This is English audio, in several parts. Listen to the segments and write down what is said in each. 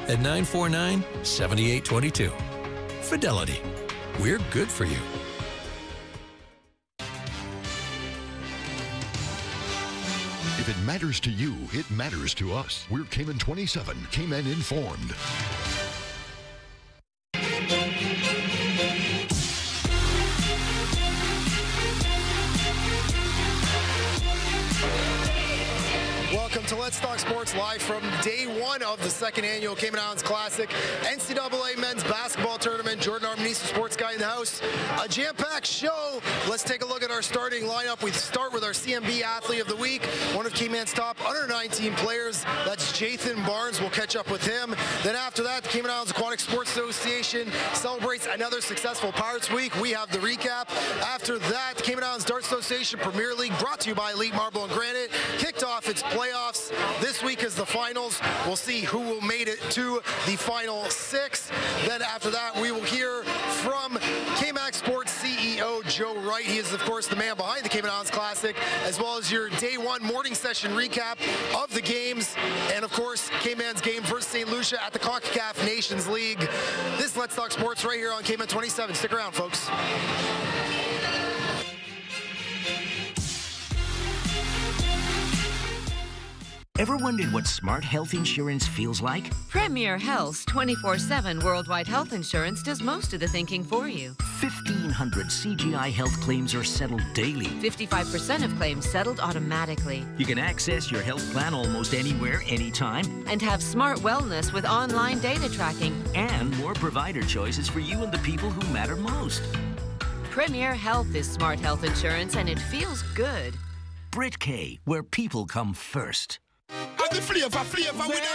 at 949-7822. Fidelity. We're good for you. If it matters to you, it matters to us. We're Cayman 27, Cayman Informed. Welcome to Let's Talk Sports live from day one of the second annual Cayman Islands Classic NCAA Men's Basketball Tournament. Jordan Armanista, sports guy in the house. A jam-packed show. Let's take a look at our starting lineup. We start with our CMB Athlete of the Week, one of Cayman's top under-19 players. That's Jathan Barnes. We'll catch up with him. Then after that, the Cayman Islands Aquatic Sports Association celebrates another successful Pirates Week. We have the recap. After that, the Cayman Islands Darts Association Premier League, brought to you by Elite Marble and Granite, kicked off its playoffs. This week is the finals. We'll see who will made it to the final six. Then after that, we will hear from K-Max Sports CEO Joe Wright. He is, of course, the man behind the Cayman Islands Classic, as well as your day one morning session recap of the games. And, of course, Cayman's game versus St. Lucia at the CONCACAF Nations League. This Let's Talk Sports right here on Cayman 27. Stick around, folks. Ever wondered what smart health insurance feels like? Premier Health's 24/7 worldwide health insurance does most of the thinking for you. 1,500 CGI health claims are settled daily. 55% of claims settled automatically. You can access your health plan almost anywhere, anytime. And have smart wellness with online data tracking. And more provider choices for you and the people who matter most. Premier Health is smart health insurance, and it feels good. Brit K, where people come first. The flavor with a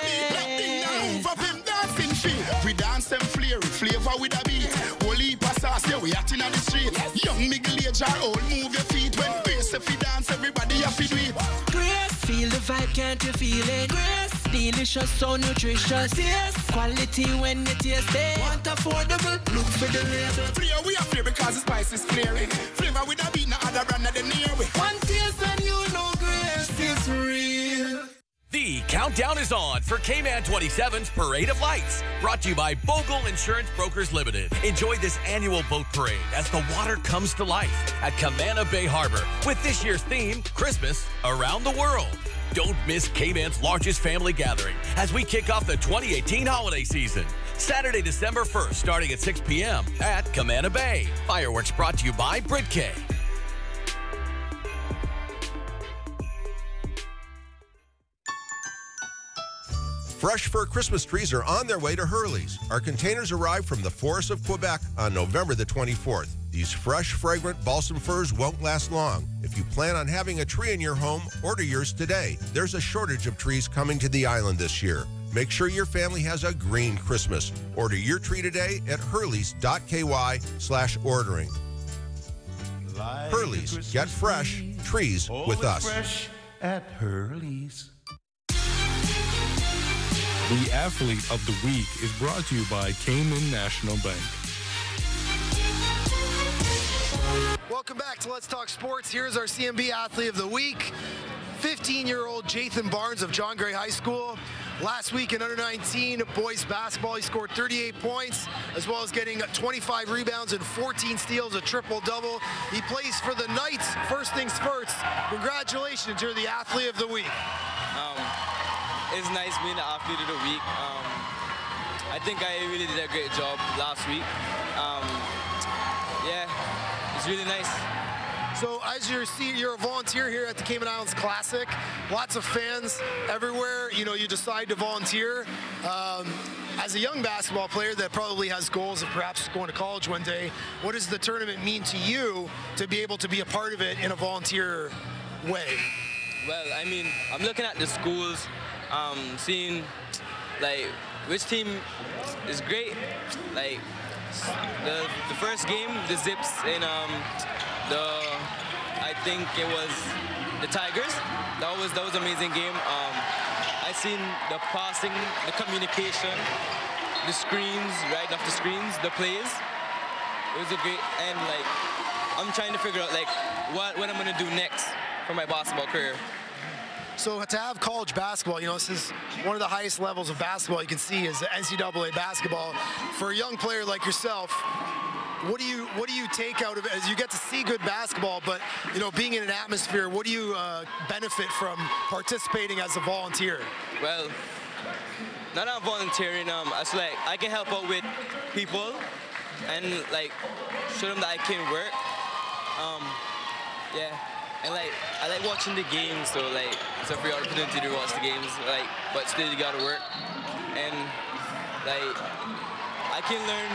beat. Black thing now move up him dancing feet. We dance them flavor with a beat. Holy sauce, yeah, we acting on the street. Young middle age or old, move your feet. When bass if we dance, everybody have to do it. Grace, feel the vibe, can't you feel it? Grace, delicious, so nutritious. Yes, quality when you taste it. Want affordable, look for the label. Flavor we are flavor because the spice is flaring. Flavor with a beat, no other brand than near we. One taste and you know Grace is real. The countdown is on for Cayman 27's Parade of Lights, brought to you by Bogle Insurance Brokers Limited. Enjoy this annual boat parade as the water comes to life at Camana Bay Harbor with this year's theme, Christmas Around the World. Don't miss Cayman's largest family gathering as we kick off the 2018 holiday season. Saturday, December 1st, starting at 6 p.m. at Camana Bay. Fireworks brought to you by Brit K. Fresh fir Christmas trees are on their way to Hurley's. Our containers arrive from the forests of Quebec on November the 24th. These fresh, fragrant balsam firs won't last long. If you plan on having a tree in your home, order yours today. There's a shortage of trees coming to the island this year. Make sure your family has a green Christmas. Order your tree today at hurleys.ky/ordering. Hurley's, get fresh trees with us. Fresh at Hurley's. The Athlete of the Week is brought to you by Cayman National Bank. Welcome back to Let's Talk Sports. Here's our CMB Athlete of the Week, 15-year-old Jathan Barnes of John Gray High School. Last week in under-19 boys basketball, he scored 38 points, as well as getting 25 rebounds and 14 steals, a triple-double. He plays for the Knights. First things first, congratulations, you're the Athlete of the Week. It's nice being the Athlete of the Week. I think I really did a great job last week. Yeah, it's really nice. So as you're a volunteer here at the Cayman Islands Classic, lots of fans everywhere. You know, you decide to volunteer. As a young basketball player that probably has goals of perhaps going to college one day, what does the tournament mean to you to be able to be a part of it in a volunteer way? Well, I mean, I'm looking at the schools, seeing like which team is great. Like the first game, the Zips in I think it was the Tigers. That was an amazing game. I seen the passing, the communication, the screens, right off the screens, the plays. It was a great, and like I'm trying to figure out like what I'm gonna do next for my basketball career. So to have college basketball, you know, this is one of the highest levels of basketball you can see is NCAA basketball. For a young player like yourself, what do you take out of it as you get to see good basketball, but, you know, being in an atmosphere, what do you benefit from participating as a volunteer? Well, not I'm volunteering. It's like I can help out with people and like show them that I can work. Yeah, and like I like watching the games, so like it's a free opportunity to watch the games. Like, but still you gotta work, and like I can learn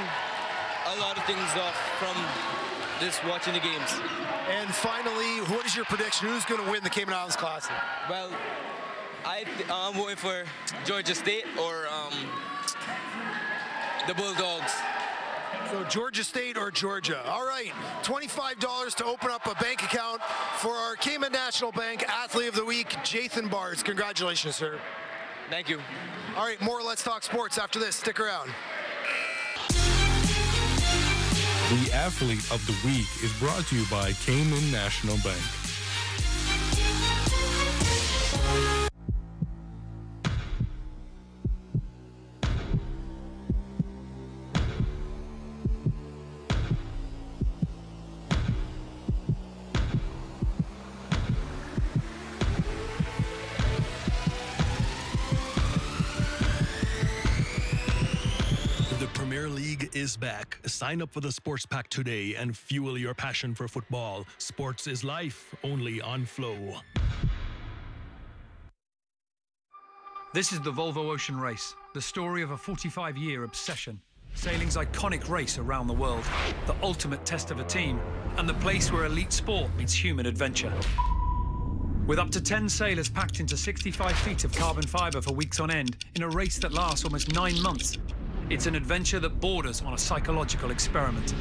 a lot of things from just watching the games. And finally, what is your prediction? Who's going to win the Cayman Islands Classic? Well, I'm voting for Georgia State or the Bulldogs. So Georgia State or Georgia. All right, $25 to open up a bank account for our Cayman National Bank Athlete of the Week, Jathan Bars. Congratulations, sir. Thank you. All right, more Let's Talk Sports after this. Stick around. The Athlete of the Week is brought to you by Cayman National Bank. Is back. Sign up for the Sports Pack today and fuel your passion for football. Sports is life, only on Flow. This is the Volvo Ocean Race, the story of a 45-year obsession. Sailing's iconic race around the world, the ultimate test of a team, and the place where elite sport meets human adventure. With up to 10 sailors packed into 65 feet of carbon fiber for weeks on end, in a race that lasts almost 9 months, it's an adventure that borders on a psychological experiment.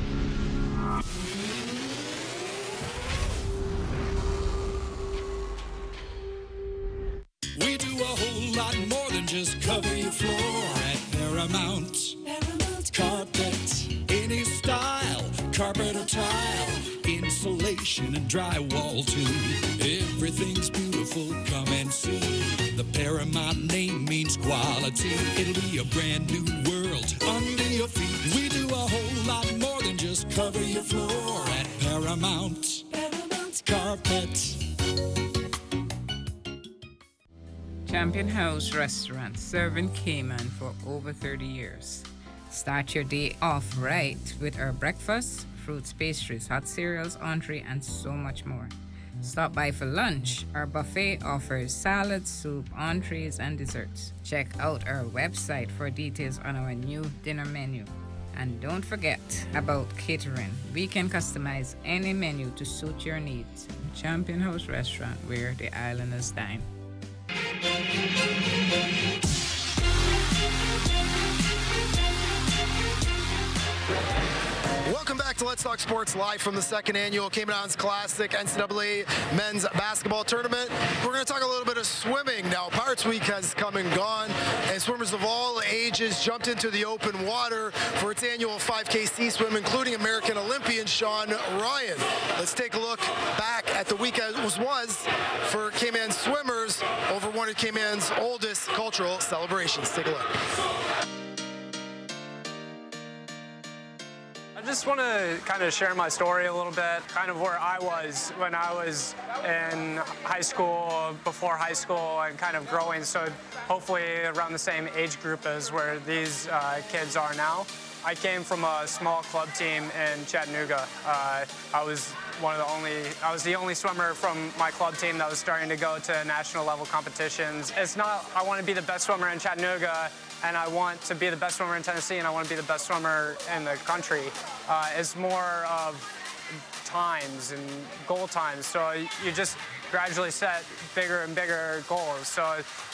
We do a whole lot more than just cover your floor at Paramount. Carpet, any style, carpet or tile, insulation and drywall too. Everything's beautiful, come and see. The Paramount name means quality. It'll be a brand new world under your feet. We do a whole lot more than just cover your floor at Paramount. Carpet. Champion House Restaurant, serving Cayman for over 30 years. Start your day off right with our breakfast, fruits, pastries, hot cereals, entree, and so much more. Stop by for lunch. Our buffet offers salads, soup, entrees, and desserts. Check out our website for details on our new dinner menu. And don't forget about catering. We can customize any menu to suit your needs. Champion House Restaurant, where the islanders dine. Welcome back to Let's Talk Sports, live from the second annual Cayman Islands Classic NCAA Men's Basketball Tournament. We're going to talk a little bit of swimming now. Pirates Week has come and gone, and swimmers of all ages jumped into the open water for its annual 5K sea swim, including American Olympian Sean Ryan. Let's take a look back at the week as was for Cayman swimmers over one of Cayman's oldest cultural celebrations. Take a look. I just want to kind of share my story a little bit, kind of where I was when I was in high school, before high school, and kind of growing, so hopefully around the same age group as where these kids are now. I came from a small club team in Chattanooga. I was the only swimmer from my club team that was starting to go to national level competitions. It's not, I want to be the best swimmer in Chattanooga, and I want to be the best swimmer in Tennessee, and I want to be the best swimmer in the country. It's more of times and goal times, so you just gradually set bigger and bigger goals. So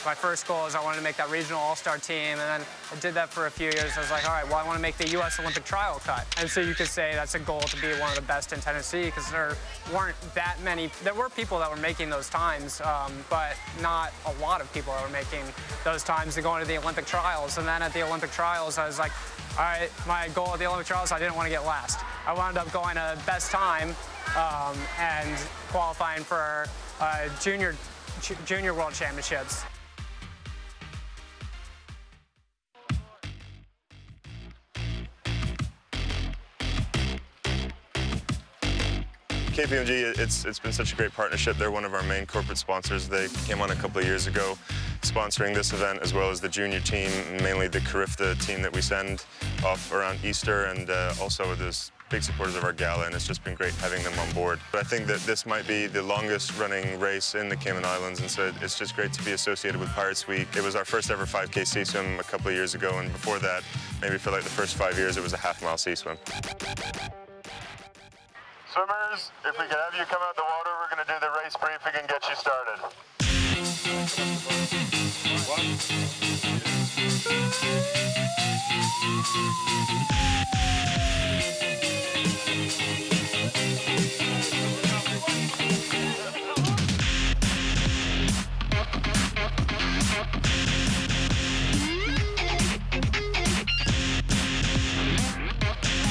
my first goal is I wanted to make that regional all-star team, and then I did that for a few years. I was like, all right, well, I want to make the U.S. Olympic trial cut. And so you could say that's a goal to be one of the best in Tennessee, because there weren't that many. There were people that were making those times, but not a lot of people that were making those times to go into the Olympic trials. And then at the Olympic trials, I was like, all right, my goal at the Olympic trials, I didn't want to get last. I wound up going to best time and qualifying for junior Junior World Championships. KPMG, it's been such a great partnership. They're one of our main corporate sponsors. They came on a couple of years ago sponsoring this event, as well as the junior team, mainly the Carifta team that we send off around Easter, and also there's big supporters of our gala, and it's just been great having them on board. But I think that this might be the longest running race in the Cayman Islands, and so it's just great to be associated with Pirates Week. It was our first ever 5K sea swim a couple of years ago, and before that, maybe for like the first 5 years, it was a half-mile sea swim. Swimmers, if we could have you come out the water, we're going to do the race briefing and get you started.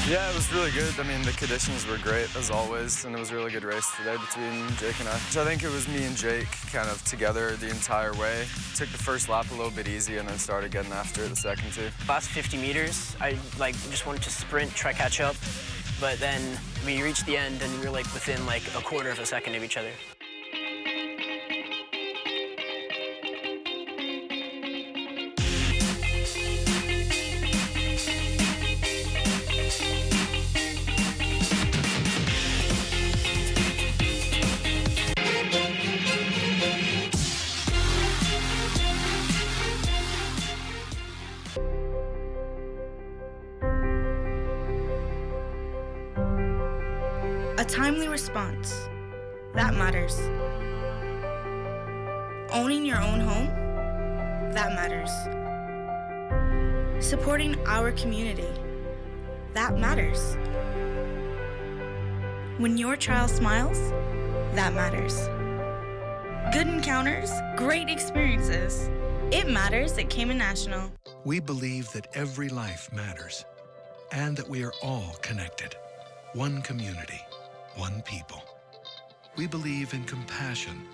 Yeah, it was really good. I mean, the conditions were great, as always, and it was a really good race today between Jake and I. So I think it was me and Jake kind of together the entire way. Took the first lap a little bit easy and then started getting after it the second two. Last 50 meters, I just wanted to sprint, try catch up, but then we reached the end and we were within a quarter of a second of each other. A timely response. That matters. Owning your own home. That matters. Supporting our community. That matters. When your child smiles, that matters. Good encounters, great experiences. It matters at Cayman National. We believe that every life matters and that we are all connected. One community. One people. We believe in compassion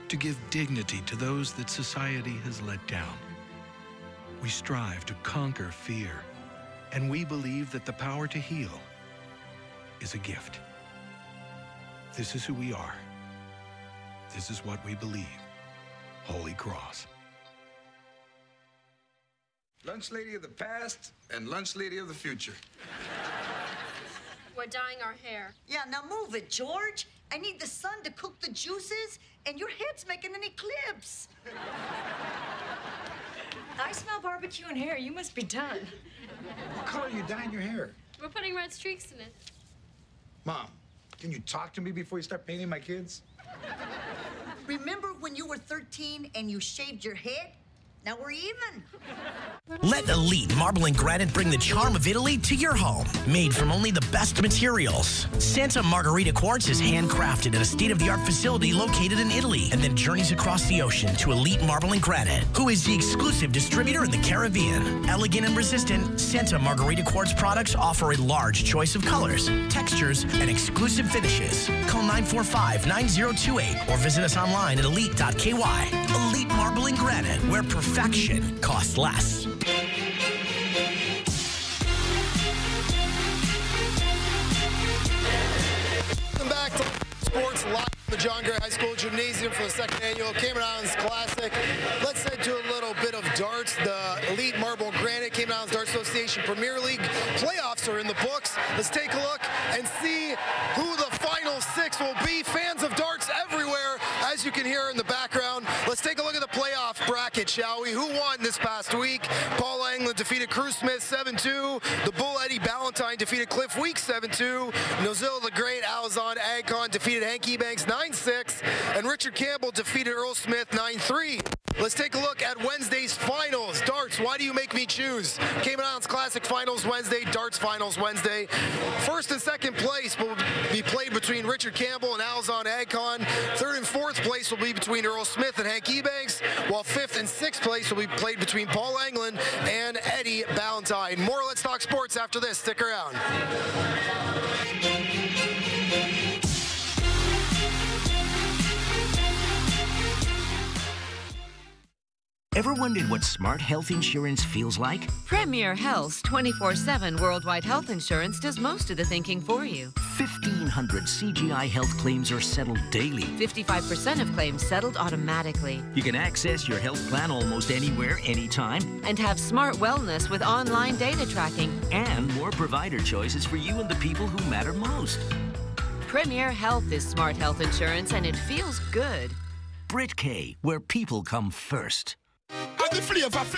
to give dignity to those that society has let down. We strive to conquer fear, and we believe that the power to heal is a gift. This is who we are. This is what we believe. Holy Cross. Lunch lady of the past and lunch lady of the future. We're dyeing our hair. Yeah, now move it, George. I need the sun to cook the juices, and your head's making an eclipse. I smell barbecue and hair. You must be done. What color are you dyeing your hair? We're putting red streaks in it. Mom, can you talk to me before you start painting my kids? Remember when you were 13 and you shaved your head? Now we're even. Let Elite Marble and Granite bring the charm of Italy to your home. Made from only the best materials. Santa Margherita Quartz is handcrafted at a state-of-the-art facility located in Italy and then journeys across the ocean to Elite Marble and Granite, who is the exclusive distributor in the Caribbean. Elegant and resistant, Santa Margherita Quartz products offer a large choice of colors, textures, and exclusive finishes. Call 945-9028 or visit us online at elite.ky. Elite Marble and Granite, where perfection costs less. Welcome back to Sports Live from the John Gray High School Gymnasium for the second annual Cayman Islands Classic. Let's head to a little bit of darts. The Elite Marble and Granite Cayman Islands Darts Association Premier League playoffs are in the books. Let's take a look and see who the final six will be. Fans of darts everywhere, as you can hear in the background. Let's take a look at the playoff bracket, shall we? Who won this past week? Paul Anglin defeated Cruz Smith 7-2. The Bull Eddie Ballantyne defeated Cliff Weeks 7-2. Nozilla the Great Alazan Agcon defeated Hank Ebanks 9-6. And Richard Campbell defeated Earl Smith 9-3. Let's take a look at Wednesday's finals. Darts, why do you make me choose? Cayman Islands Classic Finals Wednesday, Darts Finals Wednesday. First and second place will be played between Richard Campbell and Alazan Agcon. Third and fourth place will be between Earl Smith and Hank Ebanks, while fifth and sixth place will be played between Paul Anglin and Eddie Ballantyne. More Let's Talk Sports after this. Stick around. Ever wondered what smart health insurance feels like? Premier Health's 24/7 worldwide health insurance does most of the thinking for you. 1,500 CGI health claims are settled daily. 55% of claims settled automatically. You can access your health plan almost anywhere, anytime. And have smart wellness with online data tracking. And more provider choices for you and the people who matter most. Premier Health is smart health insurance, and it feels good. Brit K, where people come first. The flavor with a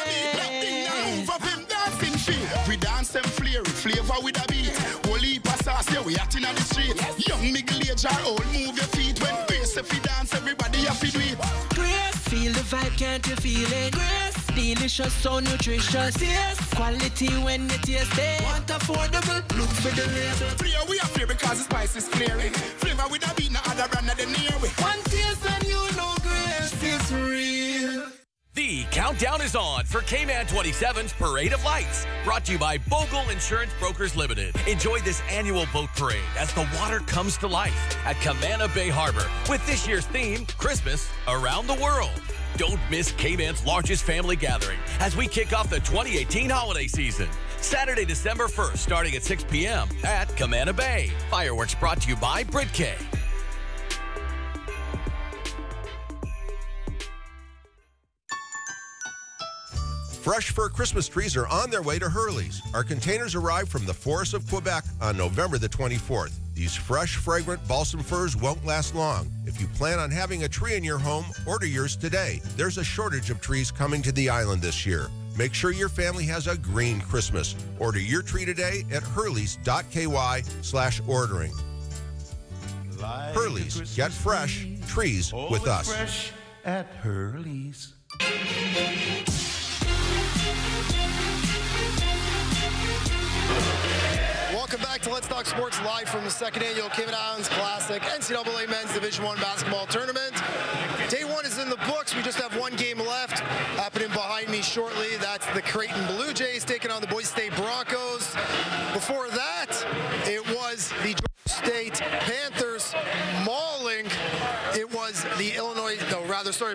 beat. That thing now move up him dancing feet. We dance them flavor with a beat. Whole heap of sauce, yeah, we acting on the street. Young, middle age, or old, move your feet. When bass, if we dance, everybody have to do it. Grace, feel the vibe, can't you feel it? Grace, delicious, so nutritious. Yes, quality when you taste it. Want affordable, look for the label. Flavor we are flavor because the spice is flaring. Flavor with a beat, no other brand of the near way. One taste and you know Grace is real. The countdown is on for Cayman 27's Parade of Lights, brought to you by Bogle Insurance Brokers Limited. Enjoy this annual boat parade as the water comes to life at Cayman Bay Harbor with this year's theme, Christmas Around the World. Don't miss Cayman's largest family gathering as we kick off the 2018 holiday season. Saturday, December 1st, starting at 6 p.m. at Cayman Bay. Fireworks brought to you by Brit K. Fresh fir Christmas trees are on their way to Hurley's. Our containers arrive from the forests of Quebec on November the 24th. These fresh, fragrant balsam firs won't last long. If you plan on having a tree in your home, order yours today. There's a shortage of trees coming to the island this year. Make sure your family has a green Christmas. Order your tree today at hurleys.ky/ordering. Hurley's, get fresh trees with us. Fresh at Hurley's. Welcome back to Let's Talk Sports live from the second annual Cayman Islands Classic NCAA Men's Division I basketball tournament. Day one is in the books. We just have one game left happening behind me shortly. That's the Creighton Blue Jays taking on the Boise State Broncos. Before that, it was the Georgia State Panthers mauling. It was the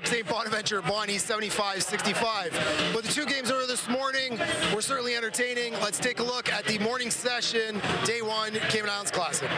St. Bonaventure Bonnie 75-65. But the two games earlier this morning were certainly entertaining. Let's take a look at the morning session, day one, Cayman Islands Classic.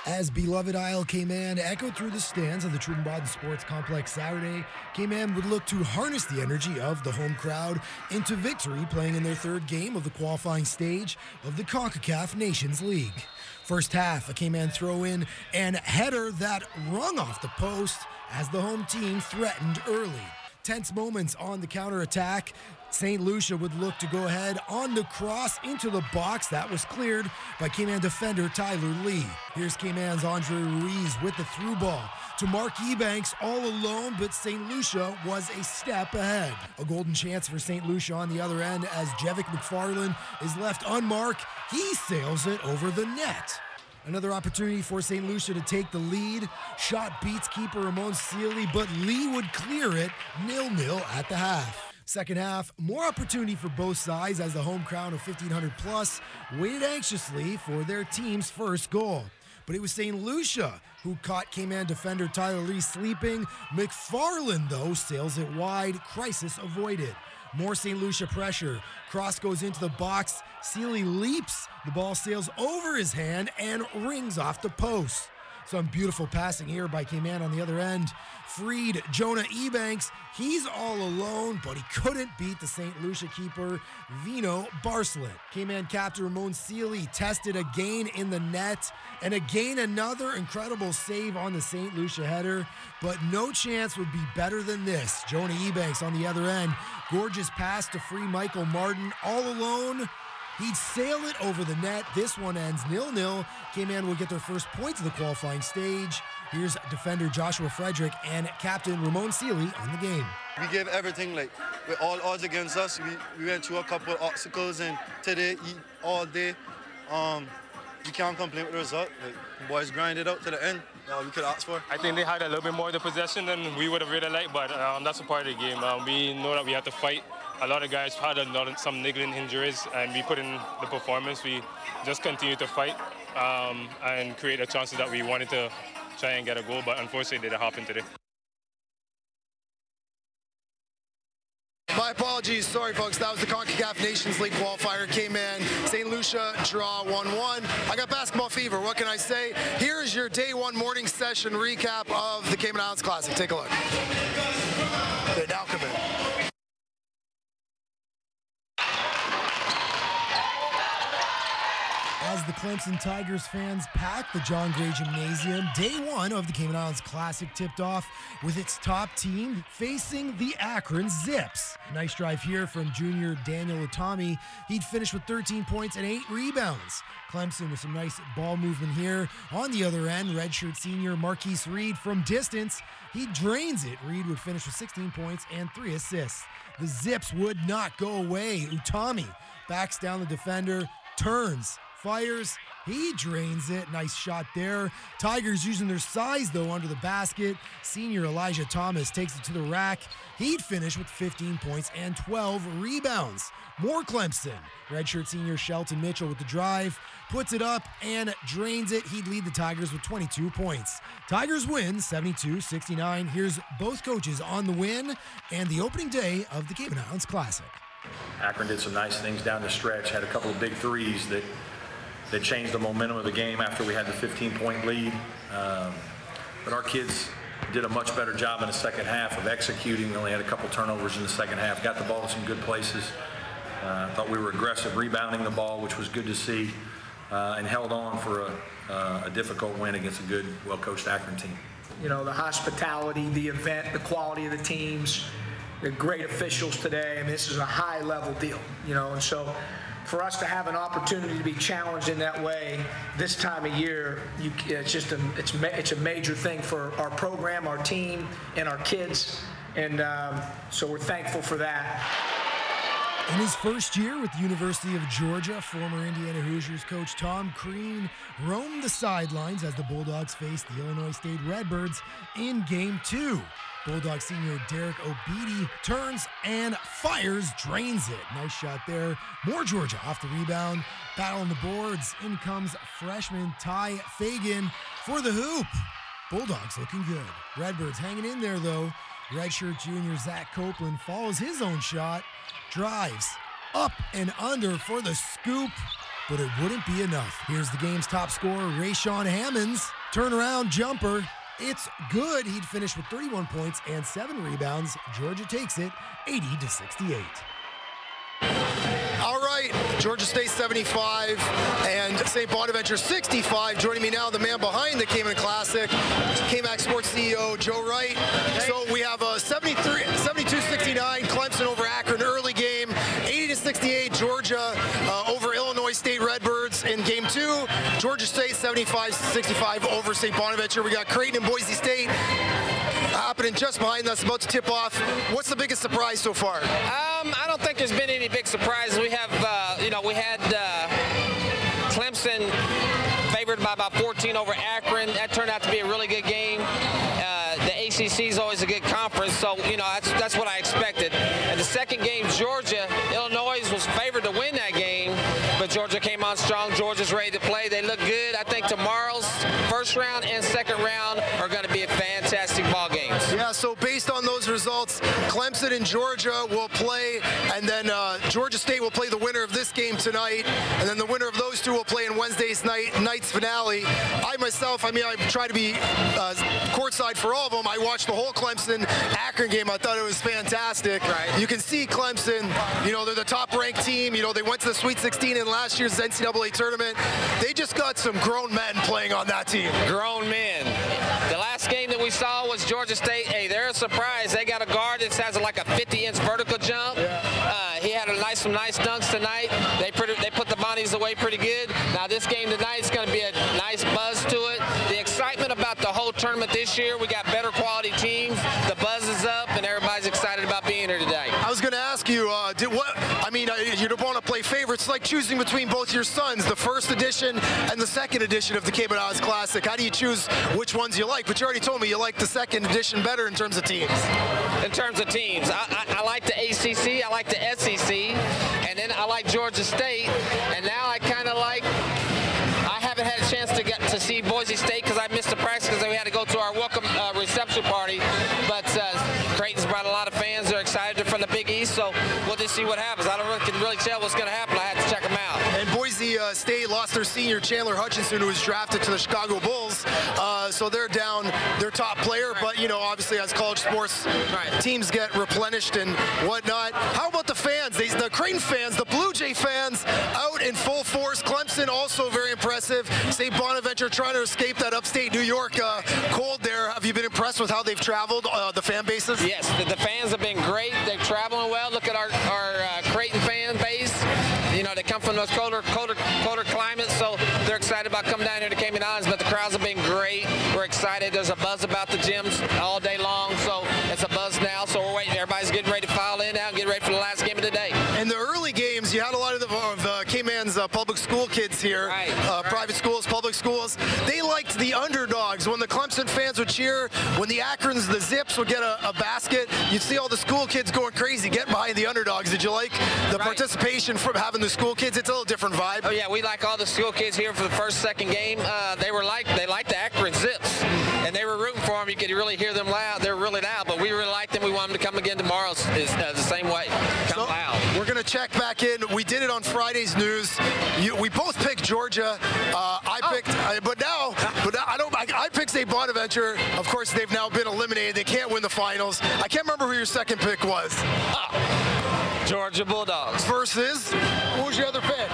As beloved Isle Cayman echoed through the stands of the Trudenbaden Sports Complex Saturday, Cayman would look to harness the energy of the home crowd into victory, playing in their third game of the qualifying stage of the CONCACAF Nations League. First half, a Cayman throw-in and header that rung off the post as the home team threatened early. Tense moments on the counterattack. St. Lucia would look to go ahead on the cross into the box. That was cleared by Cayman defender Tyler Lee. Here's Cayman's Andre Ruiz with the through ball to Mark Ebanks all alone, but St. Lucia was a step ahead. A golden chance for St. Lucia on the other end as Jevic McFarland is left unmarked. He sails it over the net. Another opportunity for St. Lucia to take the lead. Shot beats keeper Ramon Sealy, but Lee would clear it 0-0 at the half. Second half, more opportunity for both sides as the home crowd of 1,500 plus waited anxiously for their team's first goal. But it was St. Lucia who caught Cayman defender Tyler Lee sleeping. McFarland, though, sails it wide. Crisis avoided. More St. Lucia pressure. Cross goes into the box. Sealy leaps. The ball sails over his hand and rings off the post. Some beautiful passing here by Cayman on the other end. Freed Jonah Ebanks. He's all alone, but he couldn't beat the St. Lucia keeper, Vino Barcelet. Cayman captain Ramon Sealy tested again in the net, and again another incredible save on the St. Lucia header, but no chance would be better than this. Jonah Ebanks on the other end. Gorgeous pass to free Michael Martin all alone. He'd sail it over the net. This one ends 0-0. Cayman will get their first points of the qualifying stage. Here's defender Joshua Frederick and captain Ramon Sealy on the game. We gave everything, with all odds against us. We went through a couple of obstacles, and today, all day, we can't complain with the result. The boys grinded out to the end. We could ask for. I think they had a little bit more of the possession than we would have really liked, but that's a part of the game. We know that we have to fight a lot of guys had some niggling injuries, and we put in the performance. We just continued to fight and create the chances that we wanted to try and get a goal, but unfortunately it didn't happen today. My apologies. Sorry, folks. That was the CONCACAF Nations League qualifier. Cayman, St. Lucia, draw 1-1. I got basketball fever. What can I say? Here is your day one morning session recap of the Cayman Islands Classic. Take a look. They now come in. As the Clemson Tigers fans pack the John Gray Gymnasium, day one of the Cayman Islands Classic tipped off with its top team facing the Akron Zips. Nice drive here from junior Daniel Utami. He'd finish with 13 points and 8 rebounds. Clemson with some nice ball movement here. On the other end, redshirt senior Marquise Reed from distance. He drains it. Reed would finish with 16 points and 3 assists. The Zips would not go away. Utami backs down the defender, turns, fires, he drains it. Nice shot there. Tigers using their size, though, under the basket. Senior Elijah Thomas takes it to the rack. He'd finish with 15 points and 12 rebounds. More Clemson. Redshirt senior Shelton Mitchell with the drive, puts it up and drains it. He'd lead the Tigers with 22 points. Tigers win 72-69. Here's both coaches on the win and the opening day of the Cayman Islands Classic. Akron did some nice things down the stretch, had a couple of big threes that changed the momentum of the game after we had the 15-point lead. But our kids did a much better job in the second half of executing. We only had a couple turnovers in the second half, got the ball to some good places. Thought we were aggressive rebounding the ball, which was good to see, and held on for a difficult win against a good, well-coached Akron team. You know, the hospitality, the event, the quality of the teams, the great officials today. I mean, this is a high-level deal, you know, and so for us to have an opportunity to be challenged in that way this time of year, it's just it's a major thing for our program, our team, and our kids, and so we're thankful for that. In his first year with the University of Georgia, former Indiana Hoosiers coach Tom Crean roamed the sidelines as the Bulldogs faced the Illinois State Redbirds in Game 2. Bulldog senior Derek Obidi turns and fires, drains it. Nice shot there. More Georgia off the rebound. Battle on the boards. In comes freshman Ty Fagan for the hoop. Bulldogs looking good. Redbirds hanging in there, though. Redshirt junior Zach Copeland follows his own shot. Drives up and under for the scoop, but it wouldn't be enough. Here's the game's top scorer, Rayshawn Hammonds. Turnaround jumper. It's good. He'd finish with 31 points and 7 rebounds. Georgia takes it 80-68. All right, Georgia State 75 and St. Bonaventure 65. Joining me now, the man behind the Cayman Classic, KMAX Sports CEO Joe Wright. So we have a 72-69 Clemson over Akron early game, 80-68 Georgia over Illinois State Redbirds in Game 2. Georgia State 75-65 over St. Bonaventure. We got Creighton and Boise State happening just behind us, about to tip off. What's the biggest surprise so far? I don't think there's been any big surprises. We have, we had Clemson favored by about 14 over Akron. That turned out to be a really good game. The ACC is always a good conference, so that's what I expected. And the second game, Georgia, Illinois was favored to win that game, but Georgia came on strong. Georgia's ready to play. They look good. I think tomorrow's first round and second round are going to be fantastic ball games. Yeah, so based on those results, Clemson and Georgia will play, and then Georgia State will play the winner of this game tonight, and then the winner of those two will play in Wednesday's night's finale. I try to be courtside for all of them. I watched the whole Clemson-Akron game. I thought it was fantastic. Right. You can see Clemson, they're the top-ranked team. They went to the Sweet 16 in last year's NCAA tournament. They just got some grown men playing on that team. Grown men. The last game that we saw was Georgia State. Hey, they're a surprise. They got a guard that has like a 50-inch vertical jump. Yeah. He had some nice dunks tonight. They put the bodies away pretty good. Now this game tonight is going to be a nice buzz to it. The excitement about the whole tournament this year, we got better quality teams. The buzz is up, and everybody's excited about being here today. I was going to ask you, you don't want to play favorites it's like choosing between both your sons, the first edition and the second edition of the Cayman Islands Classic. How do you choose which ones you like? But you already told me you like the second edition better in terms of teams. In terms of teams, I like the ACC, I like the SEC, and then I like Georgia State, and now I kind of like. I haven't had a chance to get to see Boise State because I missed the practice because we had to go to our welcome reception party. But Creighton's brought a lot of fans. They're excited. They're from the Big East, so we'll just see what happens. I can really tell what's going to happen. I had to check them out. And Boise State lost their senior Chandler Hutchinson, who was drafted to the Chicago Bulls. So they're down their top player. Right. But, you know, obviously as college sports teams get replenished and whatnot. How about the fans? The Creighton fans, the Blue Jay fans out in full force. Clemson also very impressive. St. Bonaventure trying to escape that upstate New York cold there. Have you been impressed with how they've traveled, the fan bases? Yes, the fans have been great. They're traveling well. Look at our Creighton fan base. You know, they come from those colder climates, so they're excited about coming down here to Cayman Islands, but the crowds have been great. We're excited. There's a buzz about the gyms all day long, so it's a buzz now, so we're waiting. Everybody's getting ready to file in now and get ready for the last game of the day. In the early games, you had a lot of Cayman's public school kids here, private schools, public schools. They liked the underdogs. When the Clemson fans would cheer, when the Akrons, the Zips would get a basket, you'd see all the school kids going crazy, getting behind the underdogs. Did you like the participation from having the school kids? It's a little different vibe. Oh yeah, we like all the school kids here for the first, second game. They liked the Akron Zips, and they were rooting for them. You could really hear them loud. They're really loud, but we really liked them. We want them to come again tomorrow the same way. Come loud. We're gonna check back in. We did it on Friday's news. We both picked Georgia. I picked St. Bonaventure. Of course, they've now been eliminated. They can't win the finals. I can't remember who your second pick was. Georgia Bulldogs. Versus, who was your other pick?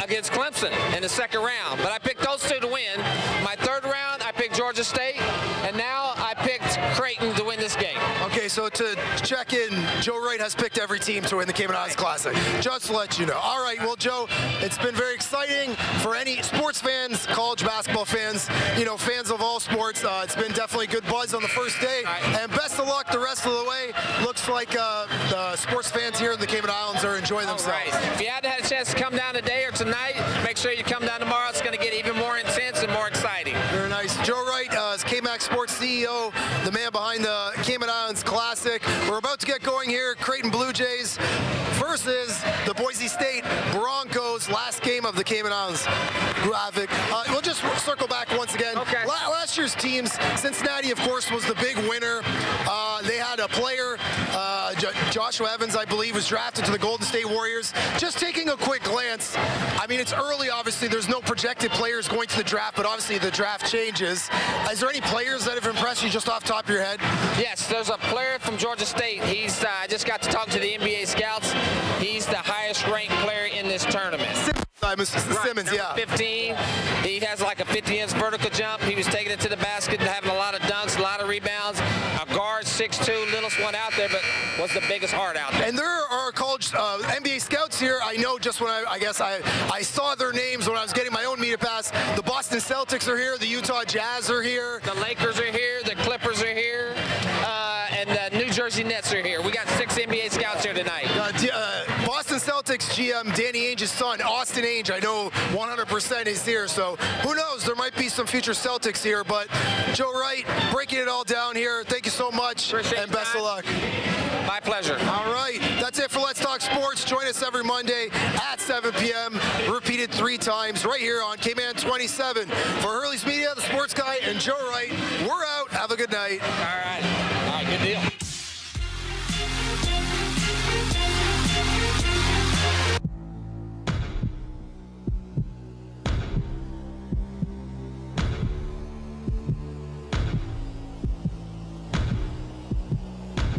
Against Clemson in the second round. But I picked those two to win. My third round, I picked Georgia State. And now I picked Creighton to win this game. Okay, so to check in, Joe Wright has picked every team to win the Cayman Islands Classic. Just to let you know. All right, well, Joe, it's been very exciting for any sports fans, college basketball fans, you know, fans of all sports. It's been definitely good buzz on the first day. And best of luck the rest of the way. Looks like the sports fans here in the Cayman Islands are enjoying themselves. If you hadn't had a chance to come down today or tonight, make sure you come down tomorrow. It's going to get even more intense and more exciting. Very nice. Joe Wright is KMAX Sports CEO, the man behind the Cayman Islands Classic. We're about to get going here. Creighton Blue Jays versus the Boise State Broncos. Last game of the Cayman Islands Graphic. We'll just circle back once again. Okay. Last year's teams, Cincinnati, of course, was the big winner. They had a player, Joshua Evans, I believe, was drafted to the Golden State Warriors. Just taking a quick glance, I mean, it's early, obviously. There's no projected players going to the draft, but obviously the draft changes. Is there any players that have impressed you just off the top of your head? Yes, there's a player from Georgia State. He's I just got to talk to the NBA scouts. He's the highest ranked player in this tournament. Simmons, yeah. 15. He has like a 50-inch vertical jump. He was taking it to the basket and having a lot of dunks, a lot of rebounds. A guard, 6'2", littlest one out there, but was the biggest heart out there. And there are college NBA scouts here. I know just when I saw their names when I was getting my own media pass. The Boston Celtics are here. The Utah Jazz are here. The Lakers are here. The Clippers are here. And the New Jersey Nets are here. We got 6 NBA scouts here tonight. Boston Celtics GM Danny Ainge's son, Austin Ainge, I know 100% is here. So who knows? There might be some future Celtics here. But Joe Wright, breaking it all down here. Thank you so much. And best of luck. My pleasure. All right. That's it for Let's Talk Sports. Join us every Monday at 7 p.m. Repeated 3 times right here on Cayman 27. For Hurley's Media, the sports guy, and Joe Wright, we're out. Have a good night. All right.